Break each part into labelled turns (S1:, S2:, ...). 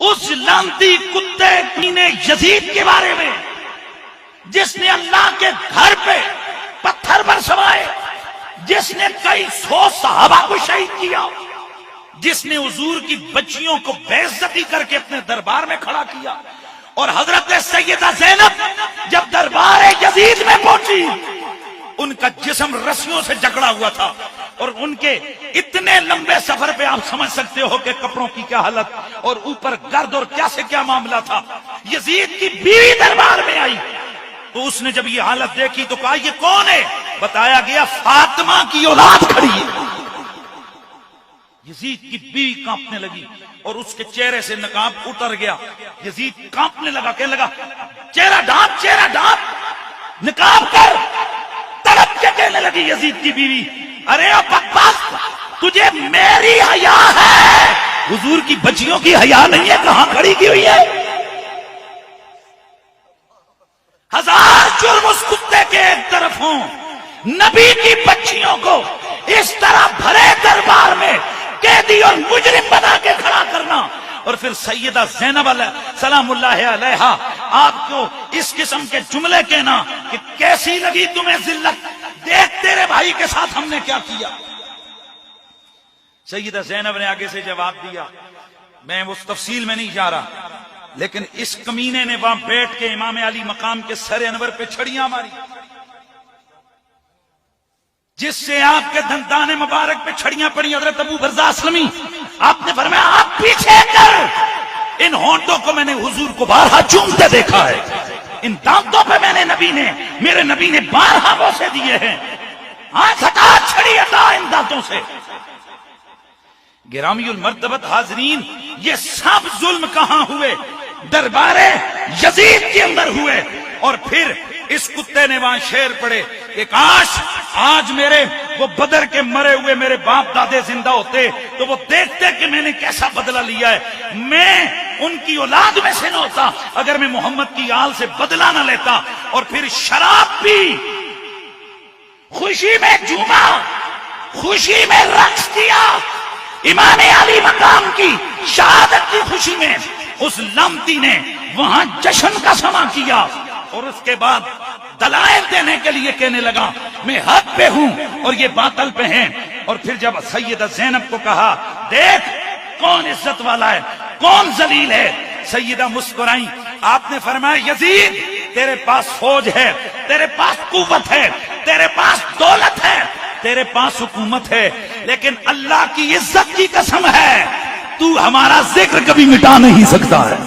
S1: اس لعنتی کتے نے یزید کے بارے میں، جس نے اللہ کے گھر پہ پتھر برسوائے، جس نے کئی 100 صحابہ کو شہید کیا، جس نے حضور کی بچیوں کو بے عزتی کر کے اپنے دربار میں کھڑا کیا، اور حضرت سیدہ زینب جب دربار یزید میں پہنچی، ان کا جسم رسیوں سے جکڑا ہوا تھا، اور ان کے اتنے لمبے سفر پہ آپ سمجھ سکتے ہو کہ کپڑوں کی کیا حالت، اور اوپر گرد اور کیا سے کیا معاملہ تھا۔ یزید کی بیوی دربار میں آئی تو اس نے جب یہ حالت دیکھی تو کہا یہ کون ہے؟ بتایا گیا فاطمہ کی اولاد کھڑی ہے۔ یزید کی بیوی کانپنے لگی اور اس کے چہرے سے نقاب اتر گیا۔ یزید کانپنے لگا، کہنے لگا چہرہ ڈھانپ، چہرہ ڈھانپ، نقاب کر۔ تڑپ کے کہنے لگی یزید کی بیوی، ارے بدبخت، تجھے میری حیا ہے، حضور کی بچیوں کی حیا نہیں ہے، کہاں کھڑی کی ہوئی ہے؟ 1000 جرم اس کتے کے ایک طرف ہوں، نبی کی بچیوں کو اس طرح بھرے دربار میں قیدی اور مجرم بنا کے کھڑا کرنا، اور پھر سیدہ زینب سلام اللہ علیہا آپ کو اس قسم کے جملے کہنا کہ کیسی لگی تمہیں ذلت، دیکھ تیرے بھائی کے ساتھ ہم نے کیا کیا۔ سیدہ زینب نے آگے سے جواب دیا، میں اس تفصیل میں نہیں جا رہا، لیکن اس کمینے نے وہاں بیٹھ کے امام علی مقام کے سر انور پہ چھڑیاں ماری، جس سے آپ کے دندان مبارک پہ چھڑیاں پڑی۔ حضرت ابو برزہ اسلمی آپ نے فرمایا آپ پیچھے کر، ان ہونٹوں کو میں نے حضور کو بارہا چومتے دیکھا ہے، ان دانتوں پہ میرے نبی نے بارہا بوسے دیے ہیں، ہاتھ ہٹا، چھڑی ہٹا ان دانتوں سے۔ گرامی المرتبت حاضرین، یہ سب ظلم کہاں ہوئے؟ دربار یزید کے اندر ہوئے، اور پھر اس کتے نے وہاں شعر پڑے کہ کاش آج میرے وہ بدر کے مرے ہوئے میرے باپ دادے زندہ ہوتے تو وہ دیکھتے کہ میں نے کیسا بدلہ لیا ہے، میں ان کی اولاد میں سے نہ ہوتا اگر میں محمد کی آل سے بدلہ نہ لیتا۔ اور پھر شراب پی، خوشی میں جھوما، خوشی میں رقص کیا، امام علی مقام کی شہادت کی خوشی میں اس لعنتی نے وہاں جشن کا سما کیا، اور اس کے بعد دلائل دینے کے لیے کہنے لگا میں حق پہ ہوں اور یہ باطل پہ ہیں۔ اور پھر جب سیدہ زینب کو کہا دیکھ کون عزت والا ہے، کون ذلیل ہے، سیدہ مسکرائی۔ آپ نے فرمایا یزید تیرے پاس فوج ہے، تیرے پاس قوت ہے، تیرے پاس دولت ہے، تیرے پاس حکومت ہے، لیکن اللہ کی عزت کی قسم ہے تو ہمارا ذکر کبھی مٹا نہیں سکتا ہے۔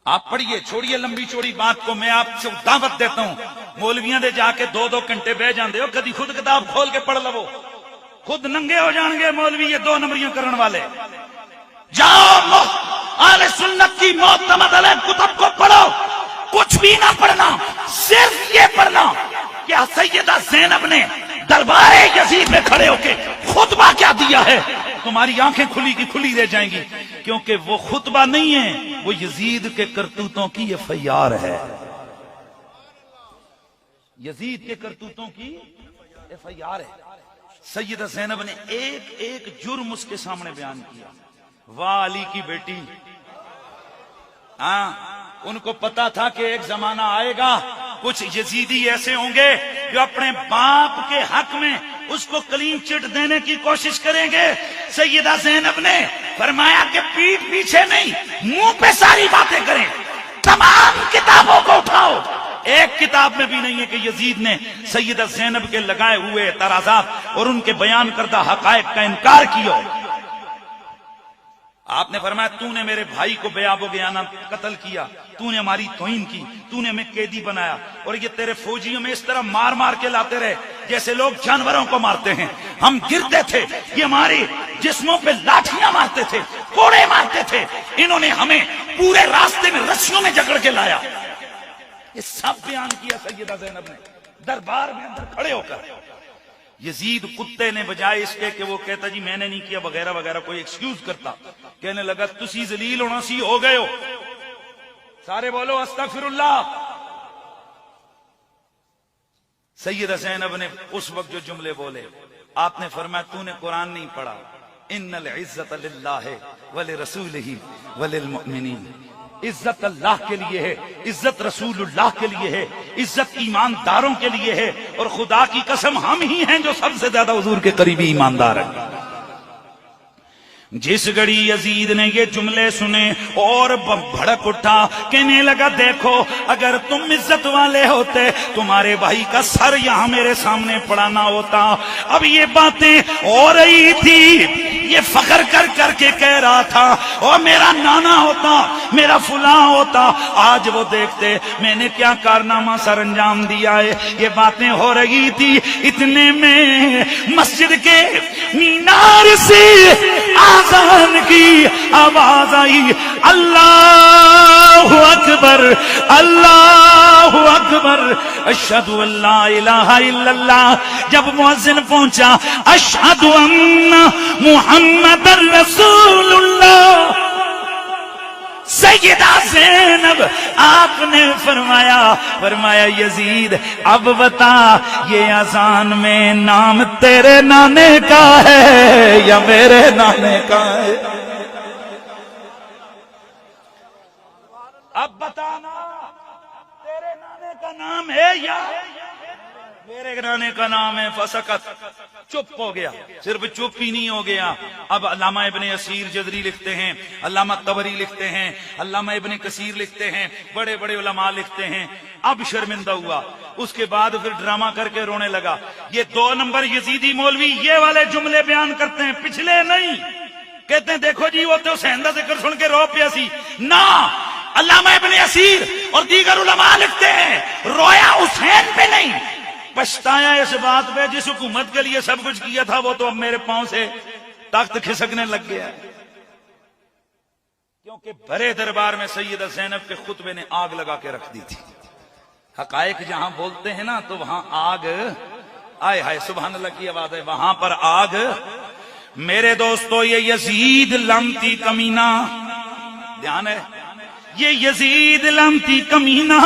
S1: آپ پڑھیے، چھوڑیے لمبی چوڑی بات کو، میں آپ سے دعوت دیتا ہوں، مولویاں دے جا کے 2-2 گھنٹے بہ جاندے ہو، کدی خود کتاب کھول کے پڑھ لو، خود ننگے ہو جان گے مولوی یہ 2 نمبریاں کرن والے۔ جاؤ اہل سنت کی معتمد علیہ کتب کو پڑھو، کچھ بھی نہ پڑھنا، صرف یہ پڑھنا کہ سیدہ زینب نے دربار یزید میں کھڑے ہو کے خطبہ کیا دیا ہے، تمہاری آنکھیں کھلی کی کھلی رہ جائیں گی، کیونکہ وہ خطبہ نہیں ہے، وہ یزید کے کرتوتوں کی ایف آئی آر ہے، یزید کے کرتوتوں کی ایف آئی آر ہے۔ سیدہ زینب نے ایک ایک جرم اس کے سامنے بیان کیا۔ واہ علی کی بیٹی، ہاں ان کو پتا تھا کہ ایک زمانہ آئے گا کچھ یزیدی ایسے ہوں گے جو اپنے باپ کے حق میں اس کو کلین چٹ دینے کی کوشش کریں گے۔ سیدہ زینب نے فرمایا کہ پیٹھ پیچھے نہیں، منہ پہ ساری باتیں کریں، تمام کتابوں کو اٹھاؤ، ایک کتاب میں بھی نہیں ہے کہ یزید نے سیدہ زینب کے لگائے ہوئے اعتراضات اور ان کے بیان کردہ حقائق کا انکار کیا۔ آپ نے فرمایا تو نے میرے بھائی کو بے آب و گیانہ قتل کیا، تو نے ہماری توہین کی، تو نے ہمیں قیدی بنایا، اور یہ تیرے فوجیوں میں اس طرح مار مار کے لاتے رہے جیسے لوگ جانوروں کو مارتے ہیں، ہم گرتے تھے، یہ ہماری جسموں پہ لاٹھیاں مارتے تھے، کوڑے مارتے تھے، انہوں نے ہمیں پورے راستے میں رسیوں میں جکڑ کے لایا۔ یہ سب بیان کیا سیدہ زینب نے دربار میں اندر کھڑے ہو کر۔ یزید کتے نے بجائے اس کے کہ وہ کہتا جی میں نے نہیں کیا وغیرہ وغیرہ کوئی ایکسکیوز کرتا، کہنے لگا تسی ذلیل ہونا سی ہو گئے ہو، سارے بولو استغفر اللہ۔ سیدہ زینب نے اس وقت جو جملے بولے، آپ نے فرمایا تو نے قرآن نہیں پڑھا، ان العزت للہ ولرسولہ وللمؤمنین. عزت اللہ کے لیے ہے، عزت رسول اللہ کے لیے ہے، عزت ایمانداروں کے لیے ہے، اور خدا کی قسم ہم ہی ہیں جو سب سے زیادہ حضور کے قریبی ایماندار ہیں. جس گھڑی یزید نے یہ جملے سنے اور بھڑک اٹھا، کہنے لگا دیکھو اگر تم عزت والے ہوتے تمہارے بھائی کا سر یہاں میرے سامنے پڑا نہ ہوتا. اب یہ باتیں ہو رہی تھی، یہ فخر کر کر کے کہہ رہا تھا اور میرا نانا ہوتا، میرا فلاں ہوتا. آج وہ دیکھتے میں نے کیا کارنامہ سر انجام دیا ہے. یہ باتیں ہو رہی تھی، اتنے میں مسجد کے مینار سے آذان کی آواز آئی، اللہ اکبر اللہ اکبر اشہد ان لا الہ الا اللہ. جب مؤذن پہنچا، اشہد ان محمد رسول اللہ، سیدہ زینب آپ نے فرمایا یزید اب بتا یہ اذان میں نام تیرے نانے کا ہے یا میرے نانے کا ہے؟ اب بتانا تیرے نانے کا نام ہے یا میرے نانے کا نام ہے. فسکت، چپ ہو گیا. صرف چپ ہی نہیں ہو گیا، اب علامہ ابن اسیر جزری لکھتے ہیں، علامہ طبری لکھتے ہیں، علامہ ابن کثیر لکھتے ہیں، بڑے بڑے علماء لکھتے ہیں. اب شرمندہ ہوا، اس کے بعد پھر ڈرامہ کر کے رونے لگا. یہ 2 نمبر یزیدی مولوی یہ والے جملے بیان کرتے ہیں، پچھلے نہیں. کہتے ہیں دیکھو جی وہ تو حسین دا ذکر سن کے رو پیا سی. نہ، علامہ ابن اسیر اور دیگر علماء لکھتے ہیں رویا حسین پہ نہیں، پچھتایا اس بات پہ جس حکومت کے لیے سب کچھ کیا تھا وہ تو اب میرے پاؤں سے تخت کھسکنے لگ گیا. کیونکہ بڑے دربار میں سیدہ زینب کے خطبے نے آگ لگا کے رکھ دی تھی. حقائق جہاں بولتے ہیں نا تو وہاں آگ، آئے ہائے سبحان اللہ کی آواز ہے، وہاں پر آگ. میرے دوستو یہ یزید لعنتی کمینہ، دھیان ہے، یہ یزید لعنتی کمینہ،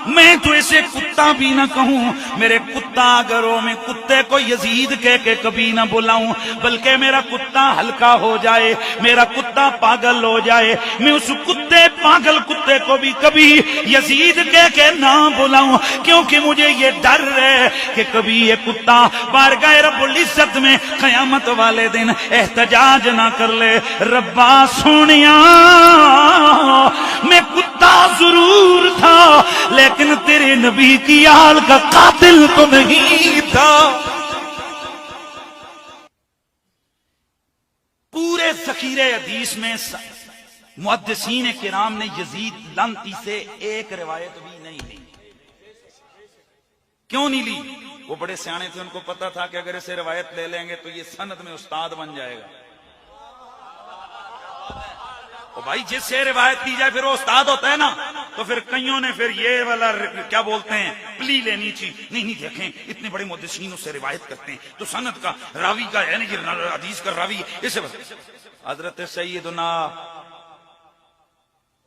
S1: میں تو اسے کتا بھی نہ کہوں، میرے کتا گھروں میں کتے کو یزید کہہ کے کبھی نہ بلاؤں، بلکہ میرا کتا ہلکا ہو جائے، میرا کتا پاگل ہو جائے، میں اس کتے پاگل کتے کو بھی کبھی یزید کہہ کے نہ بلاؤں، کیونکہ مجھے یہ ڈر ہے کہ کبھی یہ کتا بارگاہ رب العزت میں قیامت والے دن احتجاج نہ کر لے. ربا سونیا میں کتا ضرور تھا لیکن تیرے نبی کی آل کا قاتل تو نہیں تھا. پورے ذخیرے حدیث میں محدثین کرام نے یزید لعنتی سے ایک روایت بھی نہیں لی. کیوں نہیں لی؟ وہ بڑے سیانے تھے، ان کو پتا تھا کہ اگر اسے روایت لے لیں گے تو یہ سند میں استاد بن جائے گا. بھائی جس سے روایت کی جائے پھر وہ استاد ہوتا ہے نا. تو پھر کئیوں نے پھر یہ والا کیا بولتے ہیں پلی لینی چاہیے. نہیں دیکھیں اتنے بڑے محدثین اس سے روایت کرتے ہیں تو سند کا راوی کا یعنی کہ حدیث کا راوی اسے. حضرت سیدنا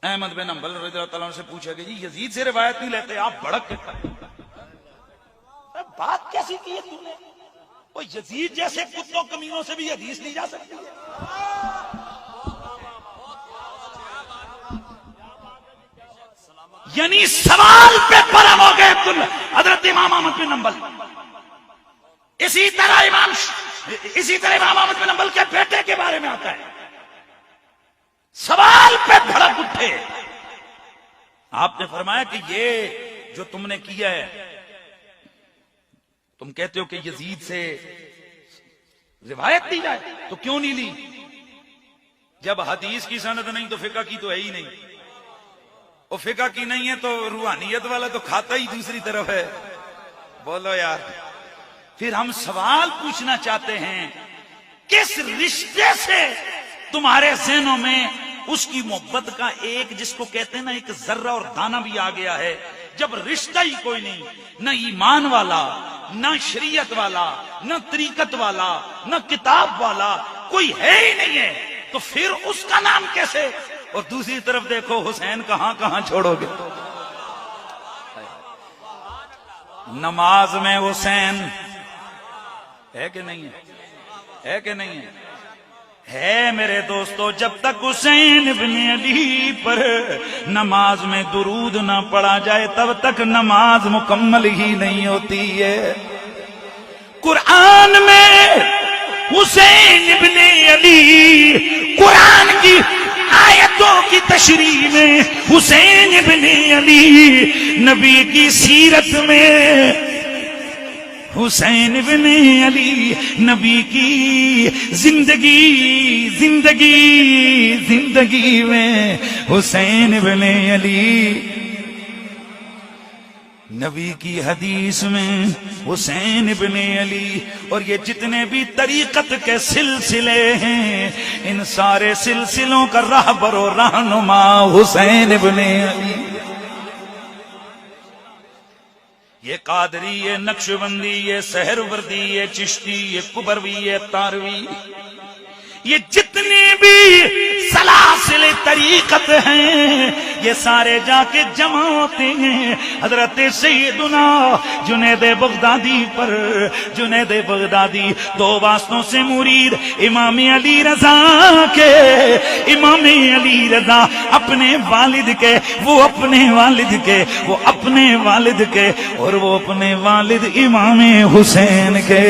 S1: احمد بن حنبل رضی اللہ تعالیٰ عنہ سے پوچھا کہ جی یزید سے روایت نہیں لیتے آپ بھڑک کے بات کیسی کی ہے تم نے؟ وہ یزید جیسے کتوں کمینوں سے بھی حدیث لی جا سکتی ہے؟ یعنی سوال پہ پرم ہو گئے حضرت امام احمد بن حنبل. اسی طرح امام احمد بن حنبل کے بیٹے کے بارے میں آتا ہے، سوال پہ بھڑک اٹھے. آپ نے فرمایا کہ یہ جو تم نے کیا ہے، تم کہتے ہو کہ یزید سے روایت دی جائے تو کیوں نہیں لی؟ جب حدیث کی سند نہیں تو فقہ کی تو ہے ہی نہیں. وہ فقہ کی نہیں ہے تو روحانیت والا تو کھاتا ہی دوسری طرف ہے. بولو یار. پھر ہم سوال پوچھنا چاہتے ہیں کس رشتے سے تمہارے ذہنوں میں اس کی محبت کا ایک جس کو کہتے ہیں نا ایک ذرہ اور دانہ بھی آ گیا ہے؟ جب رشتہ ہی کوئی نہیں، نہ ایمان والا، نہ شریعت والا، نہ طریقت والا، نہ کتاب والا، کوئی ہے ہی نہیں ہے، تو پھر اس کا نام کیسے؟ اور دوسری طرف دیکھو حسین کہاں کہاں چھوڑو گے. نماز میں حسین ہے کہ نہیں ہے؟ ہے کہ نہیں ہے؟ ہے میرے دوستو، جب تک حسین ابن علی پر نماز میں درود نہ پڑھا جائے تب تک نماز مکمل ہی نہیں ہوتی ہے۔ قرآن میں حسین ابن علی، قرآن کی آیتوں کی تشریح میں حسین ابن علی، نبی کی سیرت میں حسین ابن علی، نبی کی زندگی میں حسین ابن علی، نبی کی حدیث میں حسین ابن علی۔ اور یہ جتنے بھی طریقت کے سلسلے ہیں، ان سارے سلسلوں کا رہبر و رہنما حسین ابن علی۔ یہ قادری، یہ نقشبندی، یہ سہروردی، یہ چشتی، یہ کبروی، یہ تاروی، یہ جتنی بھی سلاسل طریقت ہیں، یہ سارے جا کے جمع ہوتے ہیں حضرت سیدنا جنید بغدادی پر۔ جنید بغدادی دو واسطوں سے مرید امام علی رضا کے، امام علی رضا اپنے والد کے، وہ اپنے والد کے، وہ اپنے والد کے، اور وہ اپنے والد امام حسین کے۔